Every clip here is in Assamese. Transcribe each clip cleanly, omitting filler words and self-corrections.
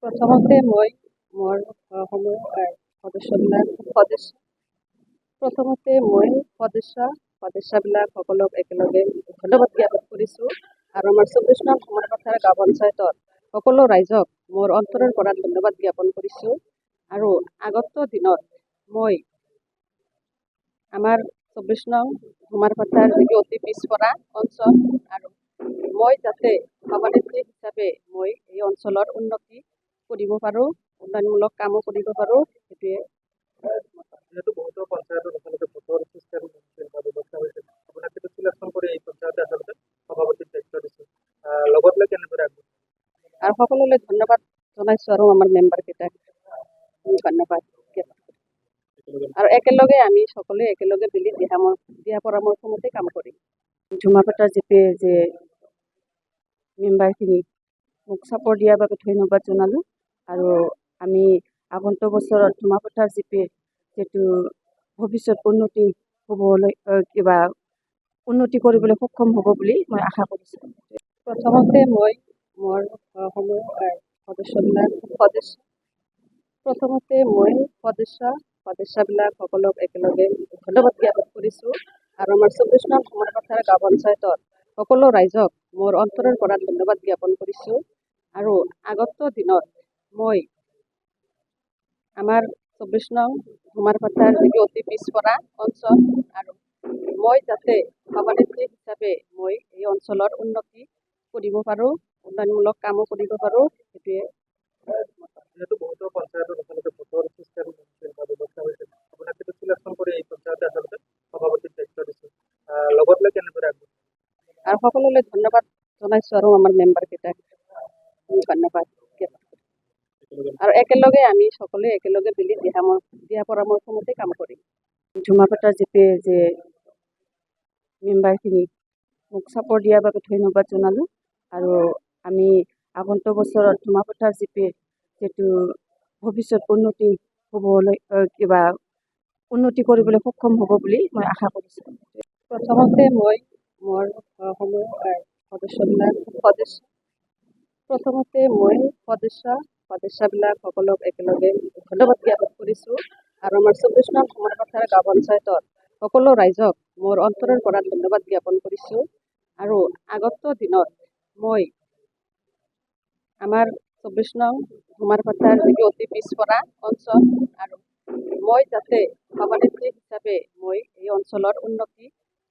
প্ৰথমতে মই মোৰ সমূহ সদস্যবিলাক সদস্যবিলাকক একেলগে ধন্যবাদ জ্ঞাপন কৰিছোঁ আৰু আমাৰ ২৪ নং সমাৰপথাৰ গাঁও পঞ্চায়তৰ সকলো ৰাইজক মোৰ অন্তৰৰ পৰা ধন্যবাদ জ্ঞাপন কৰিছোঁ আৰু আগত দিনত মই আমাৰ ২৪ নং সমাৰপথাৰ যিটো অতি পিছপৰা অঞ্চল আৰু মই যাতে সভানেত্ৰী হিচাপে মই এই অঞ্চলৰ উন্নতি কৰিব পাৰোঁ, উন্নয়নমূলক কামো কৰিব পাৰোঁ, সেইটোৱে। যেহেতু বহুতো পঞ্চায়তত আচলতে ভোটৰ চিষ্টেম বা ব্যৱস্থা হৈছিল, আপোনাক সেইটো চিলেকশ্যন কৰি এই পঞ্চায়তে আচলতে সভাপতিৰ দায়িত্ব দিছিল, লগত লৈ কেনেদৰে আগবাঢ়িছে? আৰু সকলোলৈ ধন্যবাদ জনাইছোঁ আৰু আমাৰ মেম্বাৰকেইটাক ধন্যবাদ আৰু একেলগে আমি সকলোৱে একেলগে মিলি দিহা পৰামৰ্শ মতে কাম কৰিম। ঝুমাপাটাৰ জিপে যে মেম্বাৰখিনি মোক চাপৰ্ট দিয়াৰ বাবে ধন্যবাদ জনালোঁ আৰু আমি আগন্তুক বছৰত ঝুমাপাটাৰ জিপে যিটো ভৱিষ্যত উন্নতি হ'বলৈ উন্নতি কৰিবলৈ সক্ষম হ'ব বুলি মই আশা কৰিছোঁ। প্ৰথমতে মই মোৰ সমূহ সদস্যবিলাকক একেলগে ধন্যবাদ জ্ঞাপন কৰিছোঁ আৰু আমাৰ ২৪ নং সমাৰপথাৰ গাঁও পঞ্চায়তৰ সকলো ৰাইজক মোৰ অন্তৰৰ পৰা ধন্যবাদ জ্ঞাপন কৰিছোঁ আৰু আগত দিনত মই আমাৰ ২৪ নং সমাৰপথাৰ যিটো অতি পিছপৰা অঞ্চল আৰু মই যাতে সভানেত্ৰী হিচাপে মই এই অঞ্চলৰ উন্নতি কৰিব পাৰোঁ, উন্নয়নমূলক কামো কৰিব পাৰোঁ, সেইটোৱে। যেহেতু বহুতো পঞ্চায়তত আচলতে ভোটৰ চিষ্টেম বা ব্যৱস্থা হৈছিল, আপোনাক সেইটো চিলেকশ্যন কৰি এই পঞ্চায়তে আচলতে সভাপতিৰ দায়িত্ব দিছিল, লগত লৈ কেনেদৰে আগবাঢ়িছে? আৰু সকলোলৈ ধন্যবাদ জনাইছোঁ আৰু আমাৰ মেম্বাৰকেইটাক ধন্যবাদ আৰু একেলগে আমি সকলোৱে একেলগে মিলি দিহা পৰামৰ্শ মতে কাম কৰিম। ঝুমাপাটাৰ জিপে যে মেম্বাৰখিনি মোক চাপৰ্ট দিয়াৰ বাবে ধন্যবাদ জনালোঁ আৰু আমি আগন্তুক বছৰত ঝুমাপাটাৰ জিপে যিটো ভৱিষ্যত উন্নতি হ'বলৈ উন্নতি কৰিবলৈ সক্ষম হ'ব বুলি মই আশা কৰিছোঁ। প্ৰথমতে মই মোৰ সমূহ সদস্যবিলাকক একেলগে ধন্যবাদ জ্ঞাপন কৰিছোঁ আৰু আমাৰ ২৪ নং সমাৰপথাৰ গাঁও পঞ্চায়তৰ সকলো ৰাইজক মোৰ অন্তৰৰ পৰা ধন্যবাদ জ্ঞাপন কৰিছোঁ আৰু আগত দিনত মই আমাৰ ২৪ নং সমাৰপথাৰ যিটো অতি পিছপৰা অঞ্চল আৰু মই যাতে সভানেত্ৰী হিচাপে মই এই অঞ্চলৰ উন্নতি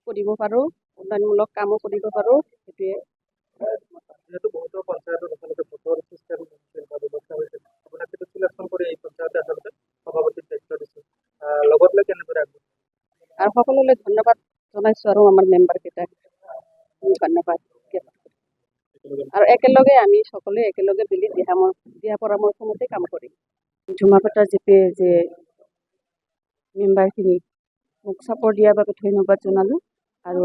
কৰিব পাৰোঁ, উন্নয়নমূলক কামো কৰিব পাৰোঁ, সেইটোৱে। যেহেতু বহুতো পঞ্চায়তত আচলতে ভোটৰ চিষ্টেম বা ব্যৱস্থা হৈছিল, আপোনাক সেইটো চিলেকশ্যন কৰি এই পঞ্চায়তে আচলতে সভাপতিৰ দায়িত্ব দিছিল, লগত লৈ কেনেদৰে আগবাঢ়িছে? আৰু সকলোলৈ ধন্যবাদ জনাইছোঁ আৰু আমাৰ মেম্বাৰকেইটাক ধন্যবাদ আৰু একেলগে আমি সকলোৱে একেলগে মিলি দিহা পৰামৰ্শ মতে কাম কৰিম। ঝুমাপাটাৰ জিপে যে মেম্বাৰখিনি মোক চাপৰ্ট দিয়াৰ বাবে ধন্যবাদ জনালোঁ আৰু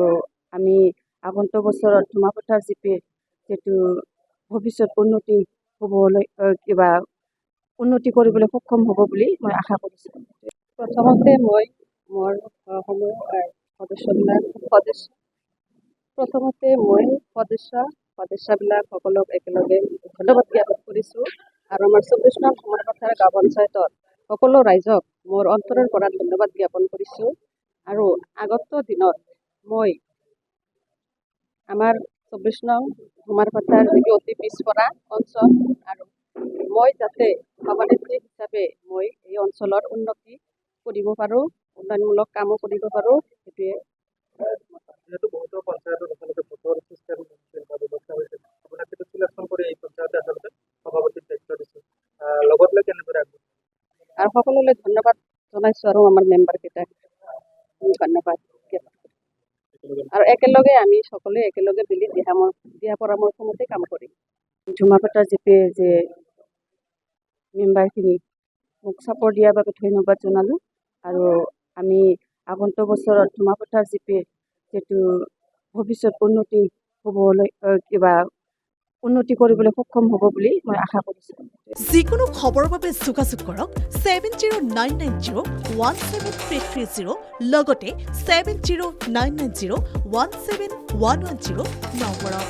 আমি আগন্তুক বছৰত ঝুমাপাটাৰ জিপে যিটো ভৱিষ্যত উন্নতি হ'বলৈ উন্নতি কৰিবলৈ সক্ষম হ'ব বুলি মই আশা কৰিছোঁ। প্ৰথমতে মই মোৰ সমূহ সদস্যবিলাকক একেলগে ধন্যবাদ জ্ঞাপন কৰিছোঁ আৰু আমাৰ ২৪ নং সমাৰপথাৰ গাঁও পঞ্চায়তৰ সকলো ৰাইজক মোৰ অন্তৰৰ পৰা ধন্যবাদ জ্ঞাপন কৰিছোঁ আৰু আগত দিনত মই আমাৰ ২৪ নং সমাৰপথাৰ যিটো অতি পিছপৰা অঞ্চল আৰু মই যাতে সভানেত্ৰী হিচাপে মই এই অঞ্চলৰ উন্নতি কৰিব পাৰোঁ, উন্নয়নমূলক কামো কৰিব পাৰোঁ, সেইটোৱে। যেহেতু বহুতো পঞ্চায়তত আচলতে ভোটৰ চিষ্টেম বা ব্যৱস্থা হৈছিল, আপোনাক সেইটো চিলেকশ্যন কৰি এই পঞ্চায়তে আচলতে সভাপতিৰ দায়িত্ব দিছিল, লগত লৈ কেনেদৰে আগবাঢ়িছে? আৰু সকলোলৈ ধন্যবাদ জনাইছোঁ আৰু আমাৰ মেম্বাৰকেইটাক ধন্যবাদ আৰু একেলগে আমি সকলোৱে একেলগে মিলি দিহা পৰামৰ্শ মতে কাম কৰিম। ঝুমাপাটাৰ জিপে যে মেম্বাৰখিনি মোক চাপৰ্ট দিয়াৰ বাবে ধন্যবাদ জনালোঁ আৰু আমি আগন্তুক বছৰত ঝুমাপাটাৰ জিপে যিটো ভৱিষ্যত উন্নতি হ'বলৈ উন্নতি কৰিবলৈ সক্ষম হ'ব বুলি মই আশা কৰিছোঁ। যিকোনো খবৰৰ বাবে যোগাযোগ কৰক 7099017330 লগতে 7099017110 নম্বৰত।